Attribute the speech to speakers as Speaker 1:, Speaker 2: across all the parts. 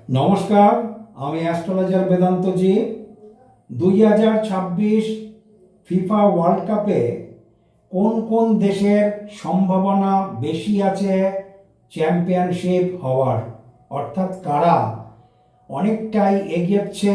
Speaker 1: নমস্কার, আমি astrologer বেদান্তজি। 2026 FIFA world কাপে কোন কোন দেশের সম্ভাবনা বেশি আছে চ্যাম্পিয়নশিপ হওয়ার, অর্থাৎ কারা অনেকটাই এগিয়েছে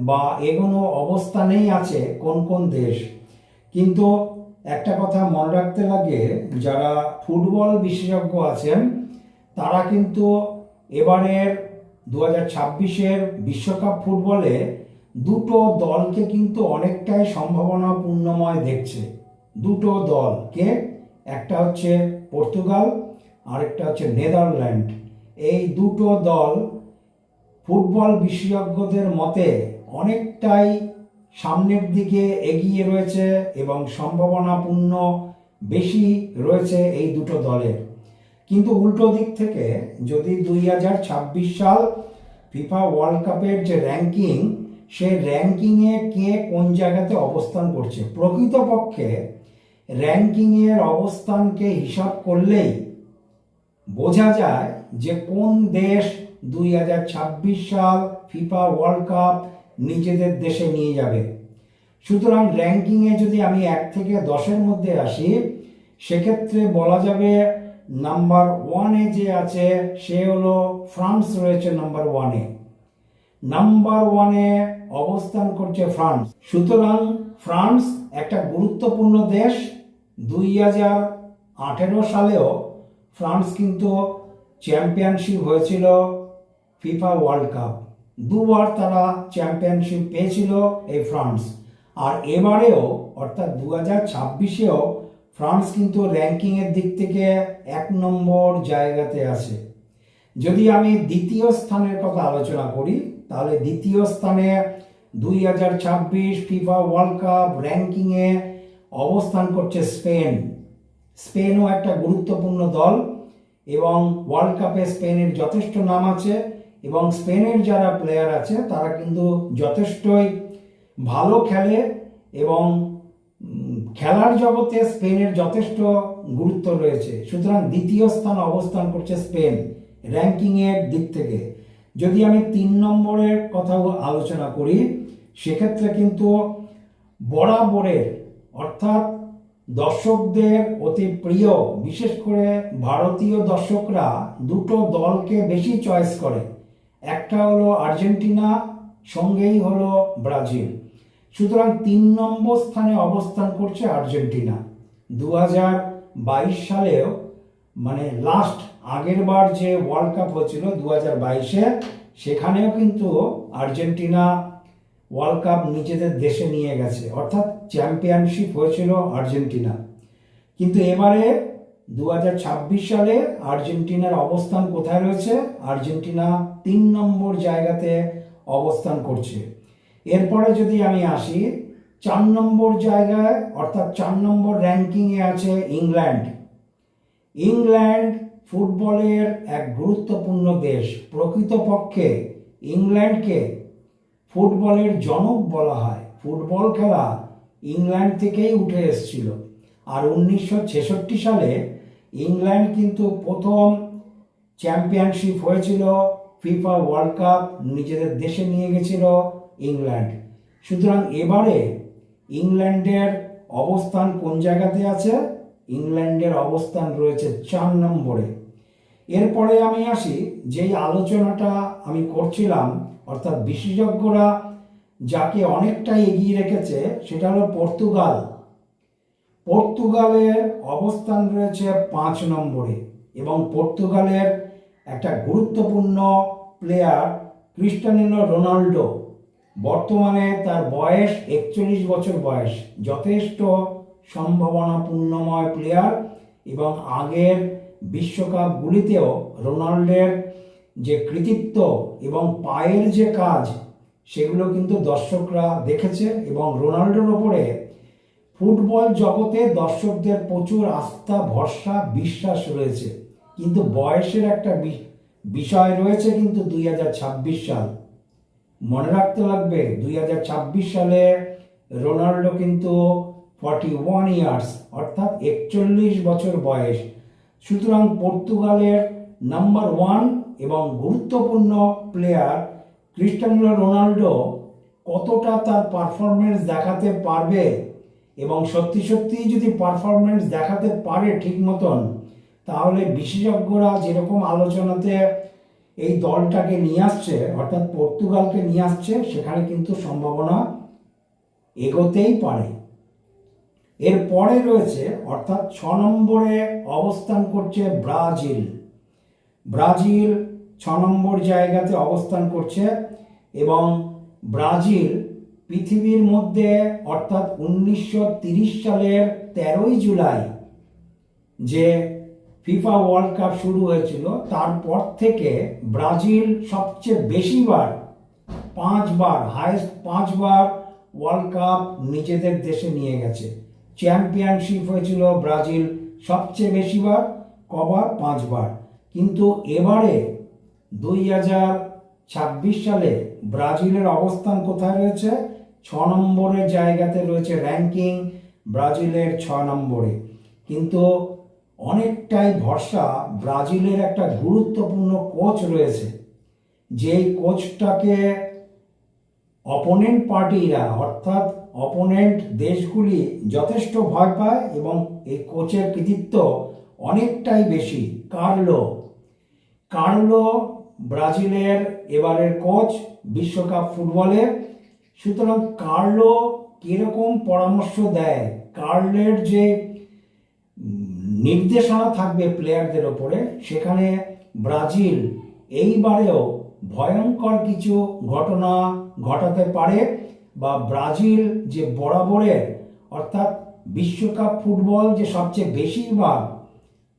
Speaker 1: বা এগোনো অবস্থানেই আছে কোন কোন দেশ। কিন্তু একটা কথা মনে রাখতে লাগে, যারা ফুটবল বিশেষজ্ঞ আছেন তারা কিন্তু এবারের 2026-এর বিশ্বকাপ ফুটবলে দুটো দলকে কিন্তু অনেকটাই সম্ভাবনাপূর্ণময় দেখছে। দুটো দলকে, একটা হচ্ছে পর্তুগাল, আরেকটা হচ্ছে নেদারল্যান্ড। এই দুটো দল ফুটবল বিশেষজ্ঞদের মতে অনেকটাই সামনের দিকে এগিয়ে রয়েছে এবং সম্ভাবনাপূর্ণ বেশি রয়েছে এই দুটো দলের। কিন্তু উল্টো দিক থেকে যদি 2026 সাল ফিফা ওয়ার্ল্ড কাপের যে র্যাঙ্কিং, সেই র্যাঙ্কিংয়ে কে কোন জায়গাতে অবস্থান করছে, প্রকৃতপক্ষে র্যাঙ্কিংয়ের অবস্থানকে হিসাব করলেই বোঝা যায় যে কোন দেশ 2026 সাল ফিফা ওয়ার্ল্ড কাপ নিজেদের দেশে নিয়ে যাবে। সুতরাং র্যাঙ্কিংয়ে যদি আমি 1 থেকে 10-এর মধ্যে আসি, সেক্ষেত্রে বলা যাবে নাম্বার 1-এ যে আছে সে হলো ফ্রান্স, রয়েছে নাম্বার 1-এ। নাম্বার 1-এ অবস্থান করছে ফ্রান্স। সুতরাং ফ্রান্স একটা গুরুত্বপূর্ণ দেশ। 2018 সালেও ফ্রান্স কিন্তু চ্যাম্পিয়নশিপ হয়েছিল ফিফা ওয়ার্ল্ড কাপ, দুবার তারা চ্যাম্পিয়নশিপ পেয়েছিল এই ফ্রান্স। আর এবারেও অর্থাৎ 2026-এও ফ্রান্স কিন্তু র্যাঙ্কিংয়ের দিক থেকে 1 নম্বর জায়গাতে আছে। যদি আমি দ্বিতীয় স্থানের কথা আলোচনা করি, তাহলে দ্বিতীয় স্থানে 2026 ফিফা ওয়ার্ল্ড কাপ র্যাঙ্কিংয়ে অবস্থান করছে স্পেন। স্পেনও একটা গুরুত্বপূর্ণ দল এবং ওয়ার্ল্ড কাপে স্পেনের যথেষ্ট নাম আছে এবং স্পেনের যারা প্লেয়ার আছে তারা কিন্তু যথেষ্টই ভালো খেলে এবং খেলার জগতে স্পেনের যথেষ্ট গুরুত্ব রয়েছে। সুতরাং দ্বিতীয় স্থান অবস্থান করছে স্পেন র্যাঙ্কিংয়ের দিক থেকে। যদি আমি 3 নম্বরের কথা আলোচনা করি, সেক্ষেত্রে কিন্তু বরাবরের অর্থাৎ দর্শকদের অতি প্রিয়, বিশেষ করে ভারতীয় দর্শকরা দুটো দলকে বেশি চয়েস করে। একটা হলো আর্জেন্টিনা, সঙ্গেই হলো ব্রাজিল। সুতরাং 3 নম্বর স্থানে অবস্থান করছে আর্জেন্টিনা। 2022 সালেও মানে লাস্ট আগের বার যে ওয়ার্ল্ড কাপ হয়েছিল 2022-এ, সেখানেও কিন্তু আর্জেন্টিনা ওয়ার্ল্ড কাপ নিজেদের দেশে নিয়ে গেছে, অর্থাৎ চ্যাম্পিয়নশিপ হয়েছিল আর্জেন্টিনা। কিন্তু এবারে 2026 সালে আর্জেন্টিনার অবস্থান কোথায় রয়েছে? আর্জেন্টিনা 3 নম্বর জায়গাতে অবস্থান করছে। এরপরে যদি আমি আসি 4 নম্বর জায়গায়, অর্থাৎ 4 নম্বর র্যাঙ্কিংয়ে আছে ইংল্যান্ড। ইংল্যান্ড ফুটবলের এক গুরুত্বপূর্ণ দেশ। প্রকৃতপক্ষে ইংল্যান্ডকে ফুটবলের জনক বলা হয়। ফুটবল খেলা ইংল্যান্ড থেকেই উঠে এসেছিল। আর 1966 সালে ইংল্যান্ড কিন্তু প্রথম চ্যাম্পিয়নশিপ হয়েছিল ফিফা ওয়ার্ল্ড কাপ নিজেদের দেশে নিয়ে গেছিল ইংল্যান্ড। সুতরাং এবারে ইংল্যান্ডের অবস্থান কোন জায়গাতে আছে? ইংল্যান্ডের অবস্থান রয়েছে 4 নম্বরে। এরপরে আমি আসি, যেই আলোচনাটা আমি করছিলাম, অর্থাৎ বিশেষজ্ঞরা যাকে অনেকটা এগিয়ে রেখেছে সেটা হলো পর্তুগাল। পর্তুগালের অবস্থান রয়েছে 5 নম্বরে এবং পর্তুগালের একটা গুরুত্বপূর্ণ প্লেয়ার ক্রিস্টিয়ানো রোনাল্ডো। বর্তমানে তার বয়স 41 বছর বয়স, যথেষ্ট সম্ভাবনাপূর্ণময় প্লেয়ার এবং আগের বিশ্বকাপগুলিতেও রোনাল্ডোর যে কৃতিত্ব এবং পায়ের যে কাজ, সেগুলো কিন্তু দর্শকরা দেখেছে এবং রোনাল্ডোর ওপরে ফুটবল জগতে দর্শকদের প্রচুর আস্থা, ভরসা, বিশ্বাস রয়েছে। কিন্তু বয়সের একটা বিষয় রয়েছে। কিন্তু 2026 সাল মনে রাখতে লাগবে, 2026 সালে রোনাল্ডো কিন্তু 41 ইয়ার্স, অর্থাৎ 41 বছর বয়স। সুতরাং পর্তুগালের নাম্বার 1 এবং গুরুত্বপূর্ণ প্লেয়ার ক্রিস্টিয়ানো রোনাল্ডো কতটা তার পারফরমেন্স দেখাতে পারবে, এবং সত্যি সত্যি যদি পারফরমেন্স দেখাতে পারে ঠিক মতন, তাহলে বিশেষজ্ঞরা যেরকম আলোচনাতে এই দলটাকে নিয়ে আসছে, অর্থাৎ পর্তুগালকে নিয়ে আসছে, সেখানে কিন্তু সম্ভাবনা এগোতেই পারে। এরপরে রয়েছে অর্থাৎ 6 নম্বরে অবস্থান করছে ব্রাজিল। ব্রাজিল 6 নম্বর জায়গাতে অবস্থান করছে, এবং ব্রাজিল পৃথিবীর মধ্যে অর্থাৎ 1930 সালের 13ই জুলাই যে ফিফা ওয়ার্ল্ড কাপ শুরু হয়েছিল, তারপর থেকে ব্রাজিল সবচেয়ে বেশিবার 5বার, হাইস্ট 5বার ওয়ার্ল্ড কাপ নিজেদের দেশে নিয়ে গেছে। চ্যাম্পিয়নশিপ হয়েছিল ব্রাজিল সবচেয়ে বেশিবার, কবার? 5বার। কিন্তু এবারে 2026 সালে ব্রাজিলের অবস্থান কোথায় রয়েছে? 6 নম্বরের জায়গাতে রয়েছে র্যাঙ্কিং, ব্রাজিলের 6 নম্বরে। কিন্তু অনেকটাই ভরসা ব্রাজিলের একটা গুরুত্বপূর্ণ কোচ রয়েছে, যেই কোচটাকে অপোনেন্ট পার্টিরা অর্থাৎ অপোনেন্ট দেশগুলি যথেষ্ট ভয় পায়, এবং এই কোচের কৃতিত্ব অনেকটাই বেশি। কার্লো ব্রাজিলের এবারের কোচ বিশ্বকাপ ফুটবলের। সুতরাং কার্লো কিরকম পরামর্শ দেয়, কার্লের যে নির্দেশনা থাকবে প্লেয়ারদের ওপরে, সেখানে ব্রাজিল এইবারেও ভয়ঙ্কর কিছু ঘটনা ঘটাতে পারে, বা ব্রাজিল যে বরাবরের অর্থাৎ বিশ্বকাপ ফুটবল যে সবচেয়ে বেশিরভাগ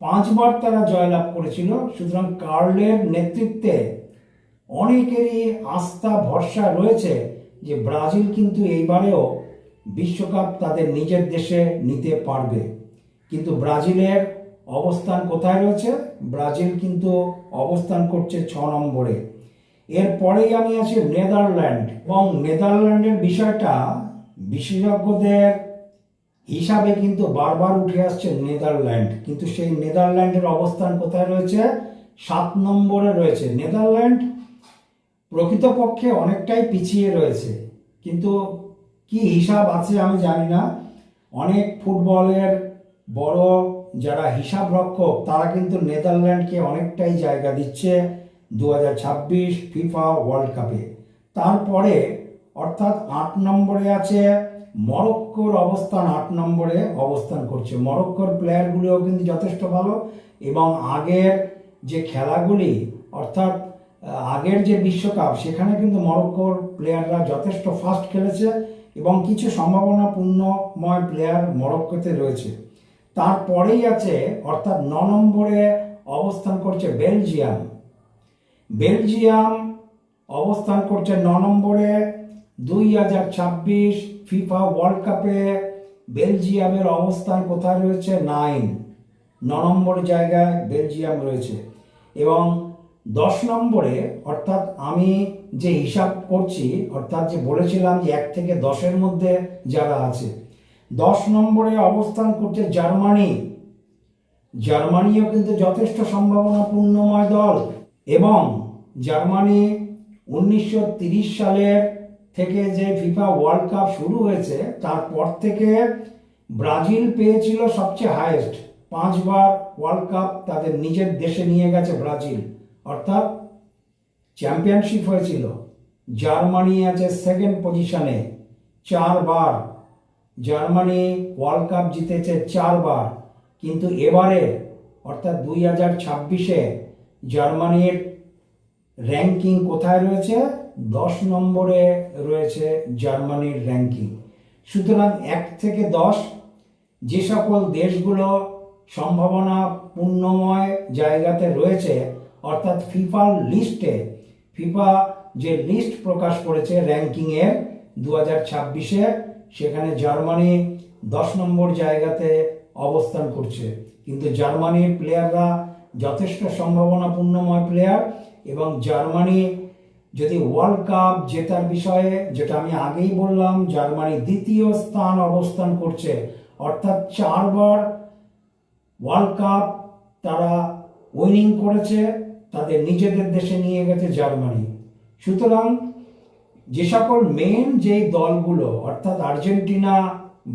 Speaker 1: 5বার তারা জয়লাভ করেছিল, সুতরাং কার্লের নেতৃত্বে অনেকেরই আস্থা ভরসা রয়েছে যে ব্রাজিল কিন্তু এইবারেও বিশ্বকাপ তাদের নিজের দেশে নিতে পারবে। কিন্তু ব্রাজিলের অবস্থান কোথায় রয়েছে? ব্রাজিল কিন্তু অবস্থান করছে 6 নম্বরে। এরপরেই আমি আছি নেদারল্যান্ড, এবং নেদারল্যান্ডের বিষয়টা বিশেষজ্ঞদের হিসাবে কিন্তু বারবার উঠে আসছে নেদারল্যান্ড। কিন্তু সেই নেদারল্যান্ডের অবস্থান কোথায় রয়েছে? 7 নম্বরে রয়েছে। নেদারল্যান্ড প্রকৃতপক্ষে অনেকটাই পিছিয়ে রয়েছে, কিন্তু কি হিসাব আছে আমি জানি না। অনেক ফুটবলের বড় যারা হিসাব রক্ষক, তারা কিন্তু নেদারল্যান্ডকে অনেকটাই জায়গা দিচ্ছে 2026 ফিফা ওয়ার্ল্ড কাপে। তারপরে অর্থাৎ 8 নম্বরে আছে মরক্কোর অবস্থান। 8 নম্বরে অবস্থান করছে। মরক্কোর প্লেয়ারগুলিও কিন্তু যথেষ্ট ভালো, এবং আগের যে খেলাগুলি অর্থাৎ আগের যে বিশ্বকাপ, সেখানে কিন্তু মরক্কোর প্লেয়াররা যথেষ্ট ফাস্ট খেলেছে, এবং কিছু সম্ভাবনাপূর্ণময় প্লেয়ার মরক্কোতে রয়েছে। তারপরেই আছে অর্থাৎ 9 নম্বরে অবস্থান করছে বেলজিয়াম। বেলজিয়াম অবস্থান করছে 9 নম্বরে। 2026 ফিফা ওয়ার্ল্ড কাপে বেলজিয়ামের অবস্থান কোথায় রয়েছে? 9 নম্বর জায়গায় বেলজিয়াম রয়েছে। এবং 10 নম্বরে অর্থাৎ আমি যে হিসাব করছি, অর্থাৎ যে বলেছিলাম যে 1 থেকে 10-এর মধ্যে যারা আছে, 10 নম্বরে অবস্থান করছে জার্মানি। জার্মানিও কিন্তু যথেষ্ট সম্ভাবনাপূর্ণময় দল, এবং জার্মানি 1930 সালের থেকে যে ফিফা ওয়ার্ল্ড কাপ শুরু হয়েছে, তারপর থেকে ব্রাজিল পেয়েছিল সবচেয়ে হাইয়েস্ট 5বার ওয়ার্ল্ড কাপ তাদের নিজের দেশে নিয়ে গেছে ব্রাজিল, অর্থাৎ চ্যাম্পিয়নশিপ হয়েছিল। জার্মানি আছে সেকেন্ড পজিশনে, 4বার জার্মানি ওয়ার্ল্ড কাপ জিতেছে 4বার। কিন্তু এবারে অর্থাৎ 2026-এ জার্মানির র্যাঙ্কিং কোথায় রয়েছে? 10 নম্বরে রয়েছে জার্মানির র্যাঙ্কিং। সুতরাং 1 থেকে 10 যে সকল দেশগুলো সম্ভাবনাপূর্ণময় জায়গাতে রয়েছে, অর্থাৎ ফিফার লিস্টে, ফিফা যে লিস্ট প্রকাশ করেছে র্যাঙ্কিংয়ের 2026-এ, সেখানে জার্মানি 10 নম্বর জায়গাতে অবস্থান করছে। কিন্তু জার্মানির প্লেয়াররা যথেষ্ট সম্ভাবনাপূর্ণময় প্লেয়ার, এবং জার্মানি যদি ওয়ার্ল্ড কাপ জেতার বিষয়ে, যেটা আমি আগেই বললাম, জার্মানি 2য় স্থান অবস্থান করছে, অর্থাৎ 4বার ওয়ার্ল্ড কাপ তারা উইনিং করেছে, তাদের নিজেদের দেশে নিয়ে গেছে জার্মানি। সুতরাং যে সকল মেন যেই দলগুলো অর্থাৎ আর্জেন্টিনা,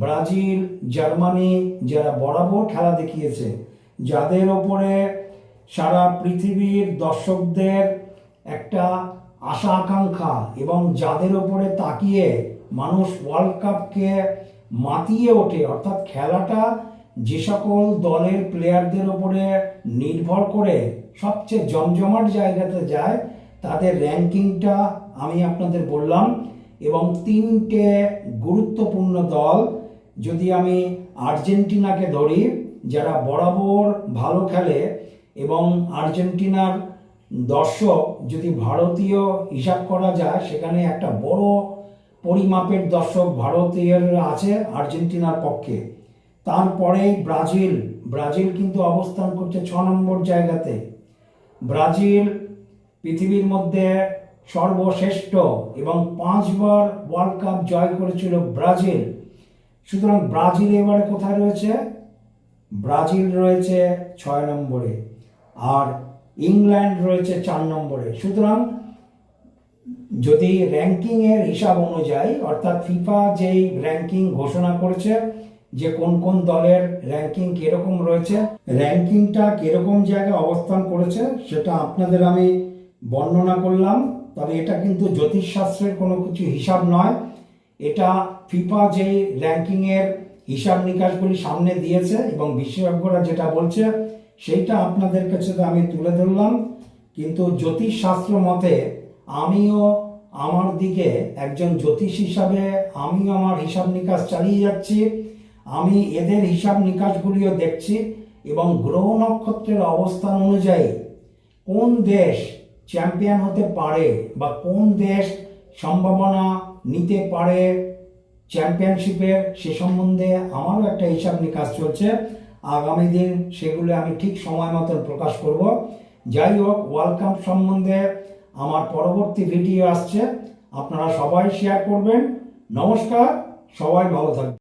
Speaker 1: ব্রাজিল, জার্মানি যারা বরাবর খেলা দেখিয়েছে, যাদের ওপরে সারা পৃথিবীর দর্শকদের একটা আশা আকাঙ্ক্ষা এবং যাদের ওপরে তাকিয়ে মানুষ ওয়ার্ল্ড কাপকে মাতিয়ে ওঠে, অর্থাৎ খেলাটা যে সকল দলের প্লেয়ারদের ওপরে নির্ভর করে সবচেয়ে জমজমাট জায়গাতে যায়, তাদের র্যাঙ্কিংটা আমি আপনাদের বললাম। এবং তিনটে গুরুত্বপূর্ণ দল, যদি আমি আর্জেন্টিনাকে ধরি যারা বরাবর ভালো খেলে, এবং আর্জেন্টিনার দর্শক যদি ভারতীয় হিসাব করা যায় সেখানে একটা বড় পরিমাপের দর্শক ভারতীয়রা আছে আর্জেন্টিনার পক্ষে। তারপরে ব্রাজিল কিন্তু অবস্থান করছে 6 নম্বর জায়গাতে। ব্রাজিল পৃথিবীর মধ্যে সর্বশ্রেষ্ঠ এবং 5 বার ওয়ার্ল্ড কাপ জয় করেছিল ব্রাজিল। সুতরাং ব্রাজিল এবারে কোথায় রয়েছে? ব্রাজিল রয়েছে 6 নম্বরে, আর ইংল্যান্ড রয়েছে 4 নম্বরে। সুতরাং যদি র্যাঙ্কিংয়ের হিসাব অনুযায়ী, অর্থাৎ ফিফা যেই র্যাঙ্কিং ঘোষণা করেছে যে কোন কোন দলের র্যাঙ্কিং কিরকম রয়েছে, র্যাঙ্কিংটা কিরকম জায়গায় অবস্থান করেছে সেটা আপনাদের আমি বর্ণনা করলাম। তবে এটা কিন্তু জ্যোতিষশাস্ত্রের কোনো কিছু হিসাব নয়, এটা ফিফা যেই র্যাঙ্কিংয়ের হিসাব নিকাশগুলি সামনে দিয়েছে এবং বিশেষজ্ঞরা যেটা বলছে সেইটা আপনাদের কাছে তো আমি তুলে ধরলাম। কিন্তু জ্যোতিষশাস্ত্র মতে আমিও আমার দিকে একজন জ্যোতিষ হিসাবে আমিও আমার হিসাব নিকাশ চালিয়ে যাচ্ছি। আমি এদের হিসাব নিকাশগুলিও দেখছি এবং গ্রহ নক্ষত্রের অবস্থান অনুযায়ী কোন দেশ চ্যাম্পিয়ন হতে পারে বা কোন দেশ সম্ভাবনা নিতে পারে চ্যাম্পিয়নশিপের, সে সম্বন্ধে আমারও একটা হিসাব নিকাশ চলছে। আগামী দিন সেগুলো আমি ঠিক সময় মতন প্রকাশ করব। যাই হোক, ওয়ার্ল্ড কাপ সম্বন্ধে আমার পরবর্তী ভিডিও আসছে, আপনারা সবাই শেয়ার করবেন। নমস্কার, সবাই ভালো থাকবেন।